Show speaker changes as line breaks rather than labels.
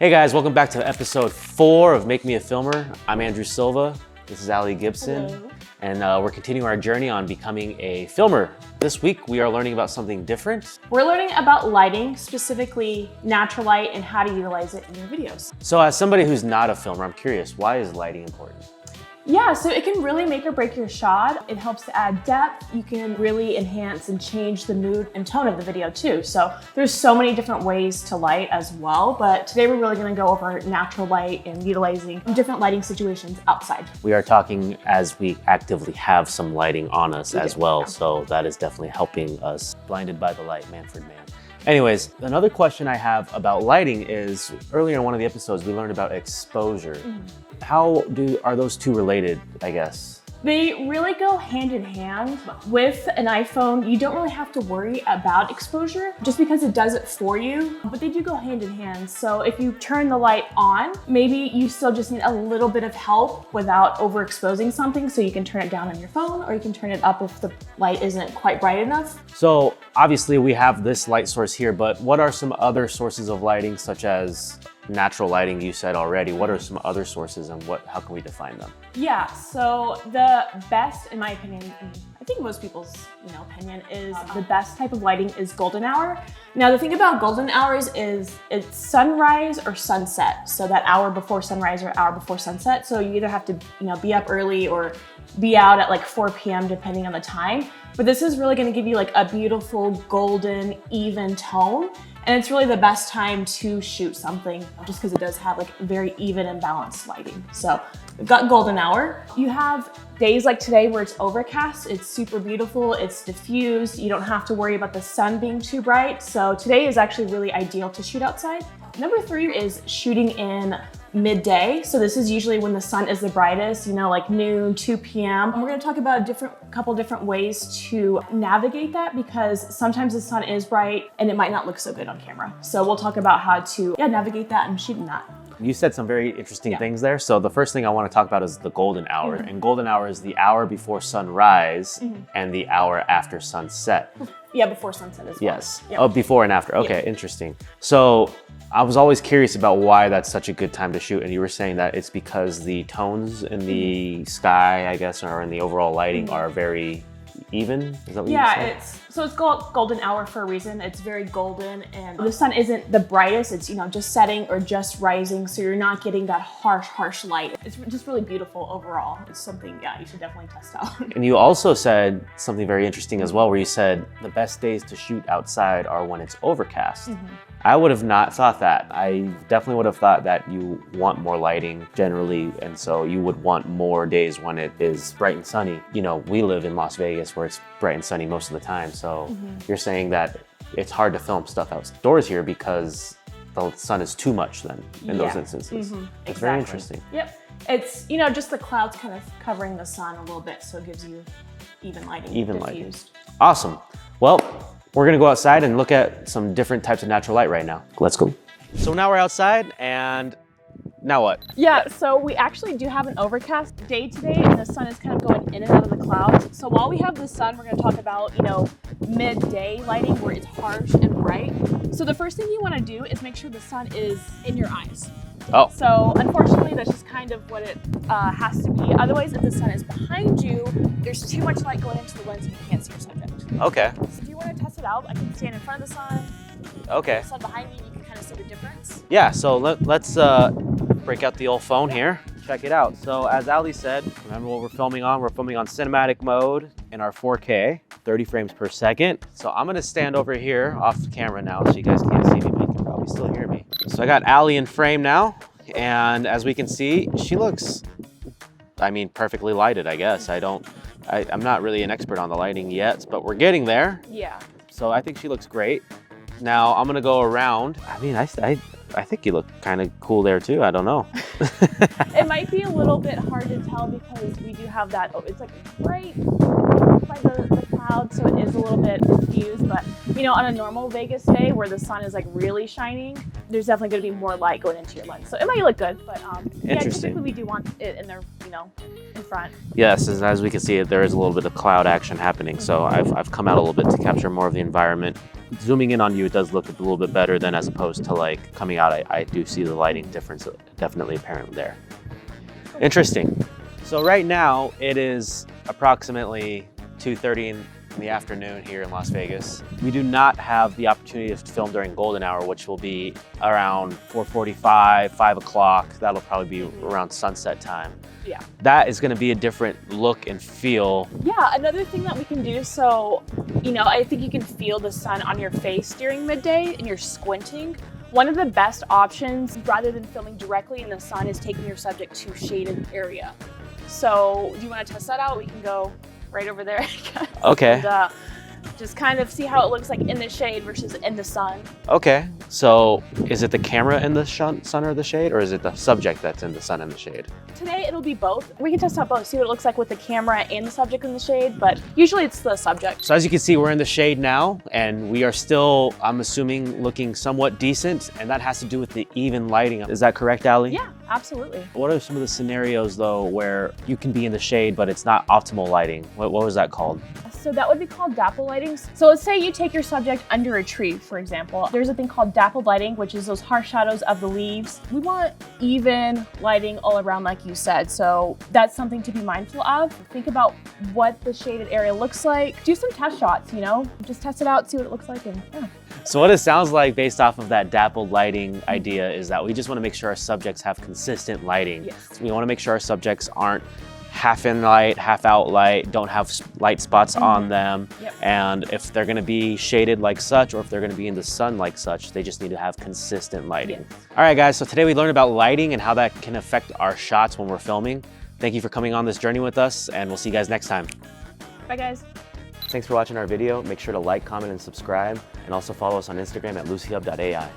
Hey guys, welcome back to episode 4 of Make Me a Filmer. I'm Andrew Silva. This is Aly Gibson.
Hello.
And we're continuing our journey on becoming a filmer. This week we are learning about something different.
We're learning about lighting, specifically natural light and how to utilize it in your videos.
So as somebody who's not a filmer, I'm curious, why is lighting important?
Yeah, so it can really make or break your shot. It helps to add depth. You can really enhance and change the mood and tone of the video too. So there's so many different ways to light as well, but today we're really gonna go over natural light and utilizing different lighting situations outside.
We are talking as we actively have some lighting on us as well,
yeah.
so that is definitely helping us. Blinded by the light, Manfred Mann. Anyways, another question I have about lighting is, earlier in one of the episodes, we learned about exposure. How are those two related, I guess?
They really go hand in hand. With an iPhone, you don't really have to worry about exposure just because it does it for you, but they do go hand in hand. So if you turn the light on, maybe you still just need a little bit of help without overexposing something, so you can turn it down on your phone or you can turn it up if the light isn't quite bright enough.
So obviously we have this light source here, but what are some other sources of lighting, such as natural lighting you said already? What are some other sources and how can we define them?
Yeah, so the best, in my opinion, and I think most people's opinion, is the best type of lighting is golden hour. Now the thing about golden hours is it's sunrise or sunset. So that hour before sunrise or hour before sunset. So you either have to be up early or be out at like 4 p.m. depending on the time. But this is really gonna give you like a beautiful golden even tone. And it's really the best time to shoot something just because it does have like very even and balanced lighting. So we've got golden hour. You have days like today where it's overcast, it's super beautiful, it's diffused, you don't have to worry about the sun being too bright. So today is actually really ideal to shoot outside. Number 3 is shooting in midday. So this is usually when the sun is the brightest, like noon, 2 p.m. And we're gonna talk about a couple different ways to navigate that, because sometimes the sun is bright and it might not look so good on camera. So we'll talk about how to navigate that and shoot in that.
You said some very interesting things there. So the first thing I want to talk about is the golden hour. And golden hour is the hour before sunrise and the hour after sunset.
Yeah, before sunset as well.
Yes.
Yep.
Oh, before and after. Okay, interesting. So I was always curious about why that's such a good time to shoot. And you were saying that it's because the tones in the sky, I guess, or in the overall lighting are very even? Is that what you said?
It's called golden hour for a reason. It's very golden and the sun isn't the brightest. It's, just setting or just rising. So you're not getting that harsh light. It's just really beautiful overall. It's something, you should definitely test out.
And you also said something very interesting as well, where you said the best days to shoot outside are when it's overcast. I would have not thought that. I definitely would have thought that you want more lighting generally, and so you would want more days when it is bright and sunny. We live in Las Vegas where it's bright and sunny most of the time, so you're saying that it's hard to film stuff outdoors here because the sun is too much then in those instances. It's very interesting.
Yep. It's, just the clouds kind of covering the sun a little bit, so it gives you even lighting.
Even lighting. Awesome. Well, we're gonna go outside and look at some different types of natural light right now. Let's go. So now we're outside, and now what?
Yeah, so we actually do have an overcast day today, and the sun is kind of going in and out of the clouds. So while we have the sun, we're gonna talk about, midday lighting where it's harsh and bright. So the first thing you wanna do is make sure the sun is in your eyes.
Oh.
So unfortunately, that's just kind of what it has to be. Otherwise, if the sun is behind you, there's too much light going into the lens and you can't see your subject.
Okay.
So if you want to test it out, I can stand in front of the sun.
Okay.
The sun behind me, you can kind of see the difference.
Yeah, so let's break out the old phone here. Check it out. So as Aly said, remember what we're filming on? We're filming on cinematic mode in our 4K, 30 frames per second. So I'm gonna stand over here off the camera now so you guys can't see me, but you can probably still hear me. So I got Aly in frame now, and as we can see, she looks, perfectly lighted, I guess. I'm not really an expert on the lighting yet, but we're getting there.
Yeah.
So I think she looks great. Now I'm gonna go around. I think you look kind of cool there too. I don't know.
It might be a little bit hard to tell because we do have that, it's like bright by the clouds, so it is a little bit diffused, but on a normal Vegas day where the sun is like really shining, there's definitely gonna be more light going into your lens. So it might look good, but
Interesting.
typically we do want it in there you know, in front.
Yes, as we can see, there is a little bit of cloud action happening. So I've come out a little bit to capture more of the environment. Zooming in on you, it does look a little bit better than as opposed to like coming out. I do see the lighting difference definitely apparent there. Interesting. So right now it is approximately 2:30 in the afternoon here in Las Vegas. We do not have the opportunity to film during golden hour, which will be around 4:45, 5 o'clock. That'll probably be around sunset time.
Yeah.
That is gonna be a different look and feel.
Yeah, another thing that we can do, so, you know, I think you can feel the sun on your face during midday and you're squinting. One of the best options, rather than filming directly in the sun, is taking your subject to shaded area. So do you want to test that out? We can go right over there.
Okay.
And, just kind of see how it looks like in the shade versus in the sun.
Okay, so is it the camera in the sun or the shade, or is it the subject that's in the sun and the shade?
Today it'll be both. We can test out both, see what it looks like with the camera and the subject in the shade, but usually it's the subject.
So as you can see, we're in the shade now, and we are still, I'm assuming, looking somewhat decent, and that has to do with the even lighting. Is that correct, Aly?
Yeah, absolutely.
What are some of the scenarios, though, where you can be in the shade, but it's not optimal lighting? What was that called?
So that would be called dapple lighting. So let's say you take your subject under a tree, for example. There's a thing called dappled lighting, which is those harsh shadows of the leaves. We want even lighting all around, like you said. So that's something to be mindful of. Think about what the shaded area looks like. Do some test shots, you know, just test it out, see what it looks like, and yeah.
So what it sounds like based off of that dappled lighting idea is that we just want to make sure our subjects have consistent lighting.
Yes.
We want to make sure our subjects aren't half in light, half out light, don't have light spots on them.
Yep.
And if they're going to be shaded like such, or if they're going to be in the sun like such, they just need to have consistent lighting.
Yes.
All right, guys, so today we learned about lighting and how that can affect our shots when we're filming. Thank you for coming on this journey with us, and we'll see you guys next time.
Bye, guys.
Thanks for watching our video. Make sure to like, comment, and subscribe, and also follow us on Instagram at lucyhub.ai.